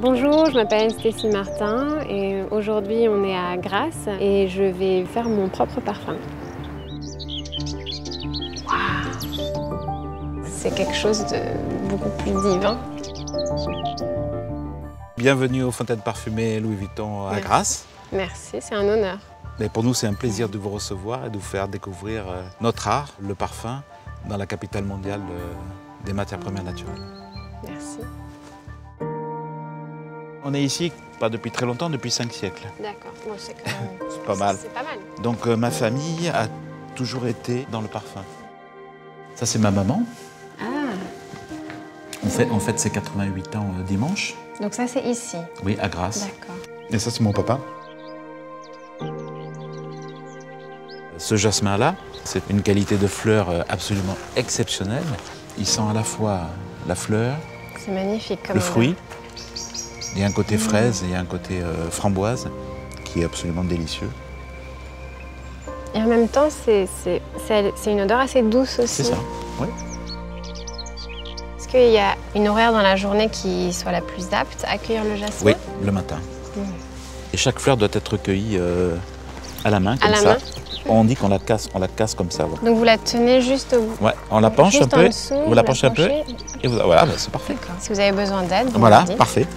Bonjour, je m'appelle Stécie Martin et aujourd'hui on est à Grasse et je vais faire mon propre parfum. Waouh! C'est quelque chose de beaucoup plus divin. Bienvenue aux Fontaines Parfumées Louis Vuitton à Grasse. Merci, c'est un honneur. Mais pour nous, c'est un plaisir de vous recevoir et de vous faire découvrir notre art, le parfum, dans la capitale mondiale des matières premières naturelles. Merci. On est ici, pas depuis très longtemps, depuis 5 siècles. D'accord, bon, c'est quand même... C'est pas mal. C'est pas mal. Donc ma famille a toujours été dans le parfum. Ça, c'est ma maman. Ah. On fête ses 88 ans dimanche. Donc ça, c'est ici? Oui, à Grasse. D'accord. Et ça, c'est mon papa. Ce jasmin-là, c'est une qualité de fleur absolument exceptionnelle. Il sent à la fois la fleur, C'est magnifique comme le odeur. fruit. Il y a un côté fraise et il y a un côté framboise qui est absolument délicieux. Et en même temps, c'est une odeur assez douce aussi. C'est ça, oui. Est-ce qu'il y a une horaire dans la journée qui soit la plus apte à accueillir le jasmin? Oui, le matin. Et chaque fleur doit être cueillie à la main, comme À la ça. main. On dit qu'on la casse comme ça. Voilà. Donc vous la tenez juste au bout? Ouais, on la penche Juste un en peu, dessous, vous la penchez un peu, penchez. et voilà, c'est parfait. D'accord. Si vous avez besoin d'aide, vous Voilà, me dites. parfait.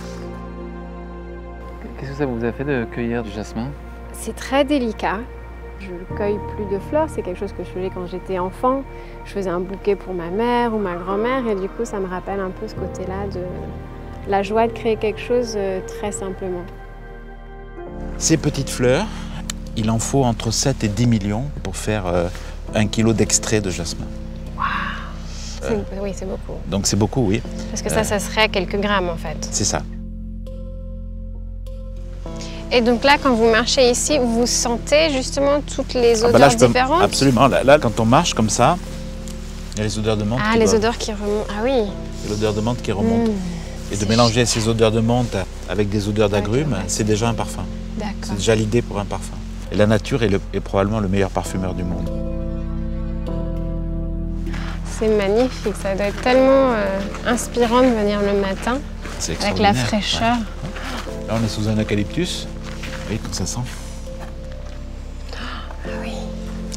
Qu'est-ce que ça vous a fait de cueillir du jasmin? C'est très délicat. Je ne cueille plus de fleurs, c'est quelque chose que je faisais quand j'étais enfant. Je faisais un bouquet pour ma mère ou ma grand-mère et du coup ça me rappelle un peu ce côté-là de la joie de créer quelque chose très simplement. Ces petites fleurs, il en faut entre 7 et 10 millions pour faire 1 kilo d'extrait de jasmin. Oui, c'est beaucoup. Donc c'est beaucoup, oui. Parce que ça serait à quelques grammes en fait. C'est ça. Et donc là, quand vous marchez ici, vous sentez justement toutes les odeurs Là, différentes? Absolument. Là, quand on marche comme ça, il y a les odeurs de menthe. Ah, les odeurs qui remontent. Ah oui. Il y a l'odeur de menthe qui remonte. Et de mélanger ces odeurs de menthe avec des odeurs d'agrumes, c'est déjà un parfum. D'accord. C'est déjà l'idée pour un parfum. Et la nature est probablement le meilleur parfumeur du monde. C'est magnifique, ça doit être tellement inspirant de venir le matin C'est avec la extraordinaire. fraîcheur. Ouais. Là, on est sous un eucalyptus. Vous voyez comme ça sent. Ah oui.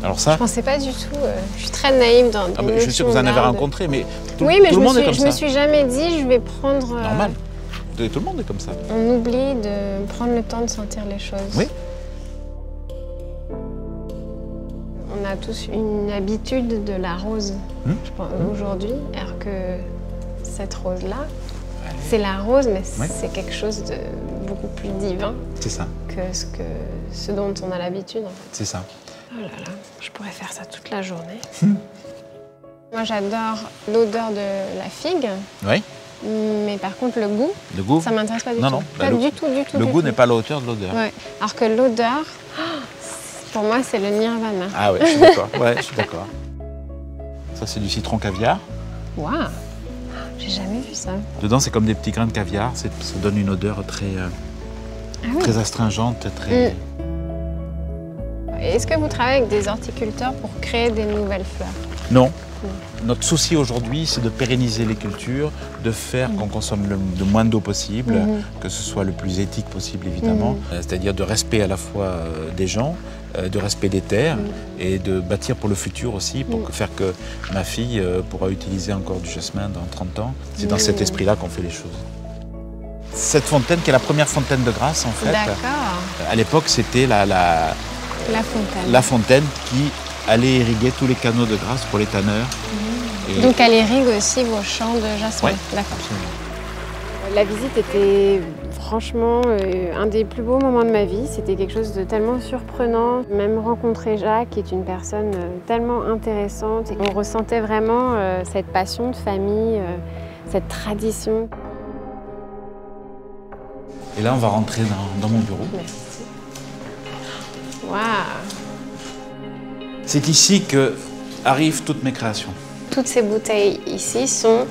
Alors ça, Je pensais pas du tout. Je suis très naïve dans. je suis sûr que vous en avez rencontré, mais tout, Oui, mais tout le monde est comme je ça. me suis jamais dit je vais prendre. Normal. Tout le monde est comme ça. On oublie de prendre le temps de sentir les choses. Oui. On a tous une habitude de la rose, je pense, aujourd'hui, alors que cette rose-là, c'est la rose, mais c'est quelque chose de beaucoup plus divin C'est ça. que ce dont on a l'habitude, en fait. C'est ça. Oh là là, je pourrais faire ça toute la journée. Moi, j'adore l'odeur de la figue, Oui. mais par contre, le goût, Le goût. ça m'intéresse pas du Non, tout. non. Pas du tout. Le goût n'est pas à la hauteur de l'odeur. Ouais. Alors que l'odeur, pour moi, c'est le nirvana. Ah ouais, je suis d'accord. Ouais, je suis d'accord. Ça, c'est du citron caviar. Waouh, j'ai jamais vu ça. Dedans, c'est comme des petits grains de caviar. Ça donne une odeur très, très astringente, très. Est-ce que vous travaillez avec des horticulteurs pour créer des nouvelles fleurs? Non. Notre souci aujourd'hui, c'est de pérenniser les cultures, de faire qu'on consomme le moins d'eau possible, que ce soit le plus éthique possible, évidemment. C'est-à-dire de respect à la fois des gens, de respect des terres et de bâtir pour le futur aussi, pour faire que ma fille pourra utiliser encore du jasmin dans 30 ans. C'est dans cet esprit-là qu'on fait les choses. Cette fontaine, qui est la première fontaine de Grasse, en fait, à l'époque, c'était la fontaine qui allait irriguer tous les canaux de Grasse pour les tanneurs. Et donc elle irrigue aussi vos champs de jasmin. Oui, d'accord. La visite était franchement un des plus beaux moments de ma vie. C'était quelque chose de tellement surprenant. Même rencontrer Jacques, qui est une personne tellement intéressante. Et on ressentait vraiment cette passion de famille, cette tradition. Et là, on va rentrer dans mon bureau. Merci. Waouh! C'est ici que arrivent toutes mes créations. Toutes ces bouteilles ici sont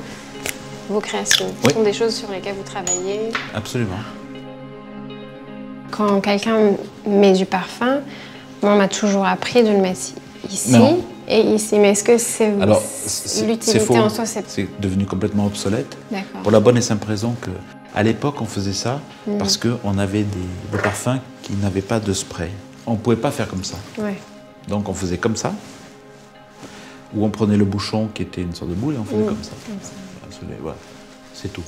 vos créations. Ce Oui. sont des choses sur lesquelles vous travaillez. Absolument. Quand quelqu'un met du parfum, moi, on m'a toujours appris de le mettre ici Non. et ici. Mais est-ce que c'est Alors, c'est l'utilité faux. en soi? C'est devenu complètement obsolète. D'accord. Pour la bonne et simple raison que À l'époque, on faisait ça parce qu'on avait des parfums qui n'avaient pas de spray. On ne pouvait pas faire comme ça. Ouais. Donc on faisait comme ça, ou on prenait le bouchon qui était une sorte de boule et on faisait comme ça. Voilà, c'est tout.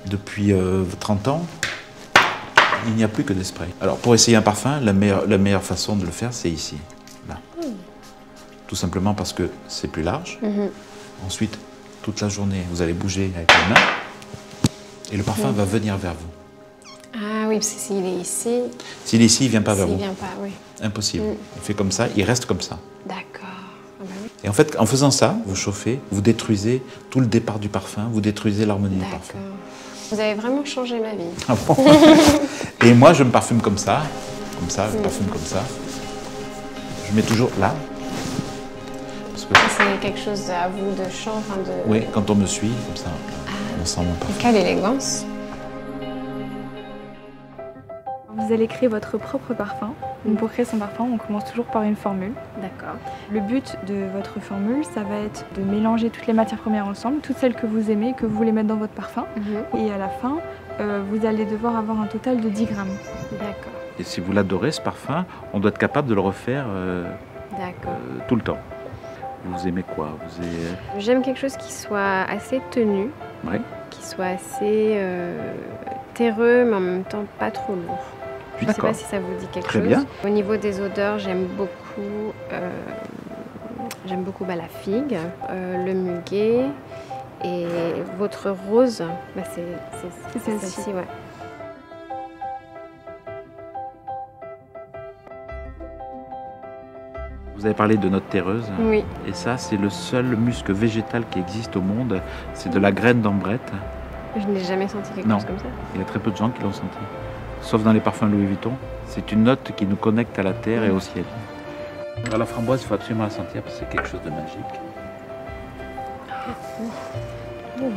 Depuis 30 ans, il n'y a plus que des sprays. Alors pour essayer un parfum, la meilleure façon de le faire, c'est ici, là. Tout simplement parce que c'est plus large. Ensuite, toute la journée, vous allez bouger avec les mains et le parfum va venir vers vous. Ah oui, parce que s'il est ici... S'il est ici, il ne vient pas vers vous. S'il vient pas, oui. Impossible. Il fait comme ça, il reste comme ça. D'accord. Ah bah oui. Et en fait, en faisant ça, vous chauffez, vous détruisez tout le départ du parfum, vous détruisez l'harmonie du parfum. D'accord. Vous avez vraiment changé ma vie. Ah bon. Et moi, je me parfume comme ça, je me parfume comme ça. Je mets toujours là. Parce que... C'est quelque chose à vous de chant, enfin de... Oui, quand on me suit, comme ça, on sent mon parfum. Quelle élégance. Vous allez créer votre propre parfum. Donc pour créer son parfum, on commence toujours par une formule. D'accord. Le but de votre formule, ça va être de mélanger toutes les matières premières ensemble, toutes celles que vous aimez, que vous voulez mettre dans votre parfum. Et à la fin, vous allez devoir avoir un total de 10 grammes. D'accord. Et si vous l'adorez, ce parfum, on doit être capable de le refaire tout le temps. Vous aimez quoi? J'aime quelque chose qui soit assez tenu, qui soit assez terreux, mais en même temps pas trop lourd. Je ne sais pas si ça vous dit quelque chose. Bien. Au niveau des odeurs, j'aime beaucoup la figue, le muguet et votre rose. Bah c'est celle-ci, ouais. Vous avez parlé de notes terreuses. Oui. Et ça, c'est le seul musc végétal qui existe au monde. C'est de la graine d'ambrette. Je n'ai jamais senti quelque chose comme ça. Il y a très peu de gens qui l'ont senti. Sauf dans les parfums Louis Vuitton. C'est une note qui nous connecte à la terre et au ciel. Alors, la framboise, il faut absolument la sentir parce que c'est quelque chose de magique.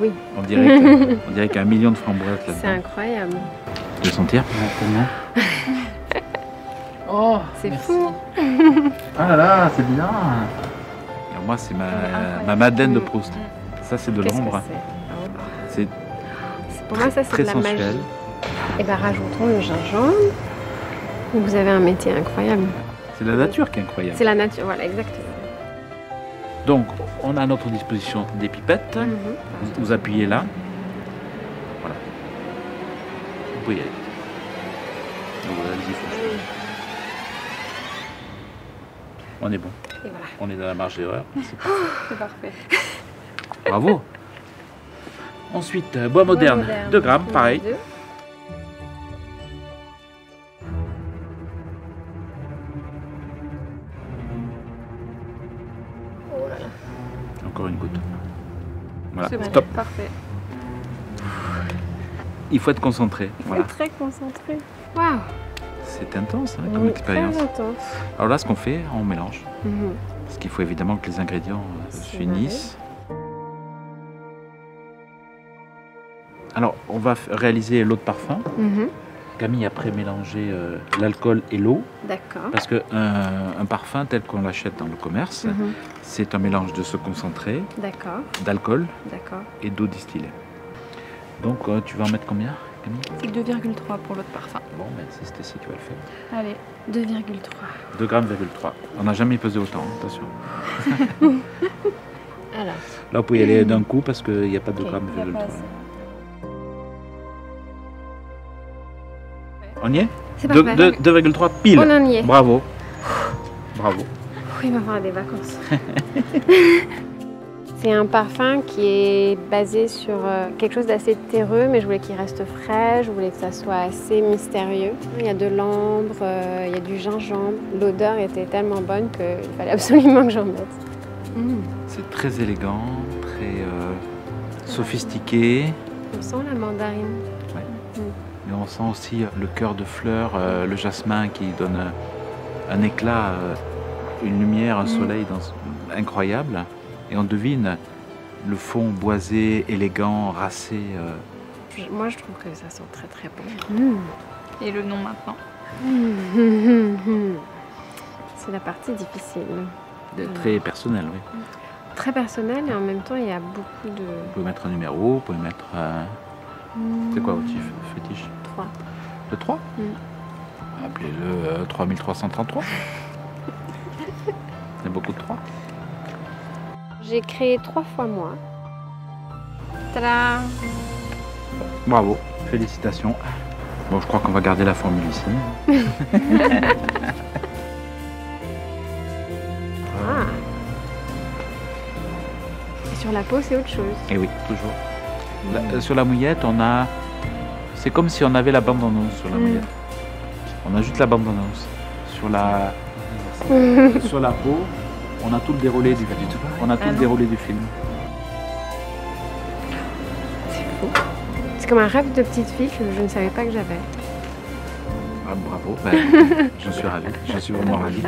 Oui. On dirait qu'il y a 1 million de framboises là-dedans. C'est incroyable. Tu veux sentir? Oh, c'est fou. Ah là là, c'est bien. Alors moi, c'est ma Madeleine de Proust. Ça, c'est de l'ombre. C'est pour moi, ça, c'est très de la sensuel. magie. Et bien, rajoutons le gingembre. Vous avez un métier incroyable. C'est la nature qui est incroyable. C'est la nature, voilà, exactement. Donc, on a à notre disposition des pipettes. Vous appuyez là. Voilà. Vous pouvez y aller. Donc, voilà, allez-y, foncez. On est bon. Et voilà. On est dans la marge d'erreur. C'est parfait. Bravo. Ensuite, bois moderne, 2 grammes, pareil. Encore une goutte. Voilà, stop. Parfait. Il faut être concentré. Voilà. Très concentré. Waouh. C'est intense comme expérience. Très intense. Alors là, ce qu'on fait, on mélange. Parce qu'il faut évidemment que les ingrédients s'unissent. Alors, on va réaliser l'eau de parfum. Camille a pré-mélangé l'alcool et l'eau. D'accord. Parce qu'un parfum tel qu'on l'achète dans le commerce, c'est un mélange de ce concentré, d'alcool et d'eau distillée. Donc, tu vas en mettre combien, Camille? C'est 2,3 pour l'autre parfum. Bon, merci Stécie, tu vas le faire. Allez, 2,3. 2,3 grammes. On n'a jamais pesé autant, attention. Alors. Là, vous pouvez y aller d'un coup parce qu'il n'y a pas de 2,3 grammes. On y est? C'est parfait. 2,3 pile. On en y est. Bravo. Bravo. Oui, il va falloir des vacances. C'est un parfum qui est basé sur quelque chose d'assez terreux, mais je voulais qu'il reste frais, je voulais que ça soit assez mystérieux. Il y a de l'ambre, il y a du gingembre. L'odeur était tellement bonne qu'il fallait absolument que j'en mette. C'est très élégant, très sophistiqué. On sent la mandarine. Ouais. Mais on sent aussi le cœur de fleurs, le jasmin qui donne un éclat, une lumière, un soleil incroyable. Et on devine le fond boisé, élégant, racé. Moi, je trouve que ça sent très très bon. Et le nom maintenant? C'est la partie difficile. Très personnel, oui. Très personnel et en même temps, il y a beaucoup de... Vous pouvez mettre un numéro, vous pouvez mettre C'est quoi votre fétiche? 3. Le 3? Appelez-le 3333. Il y a beaucoup de 3. J'ai créé 3 fois moi. Tada! Bravo, félicitations. Bon, je crois qu'on va garder la formule ici. Ah. Et sur la peau, c'est autre chose. Et oui, toujours. Sur la mouillette, on a... C'est comme si on avait la bande-annonce sur la mouillette. On a juste la bande-annonce. Sur la... sur la peau, on a tout le déroulé du film. On a tout le déroulé du film. C'est comme un rêve de petite fille que je ne savais pas que j'avais. Ah, bravo, ben, je suis ravi, je suis vraiment ravi.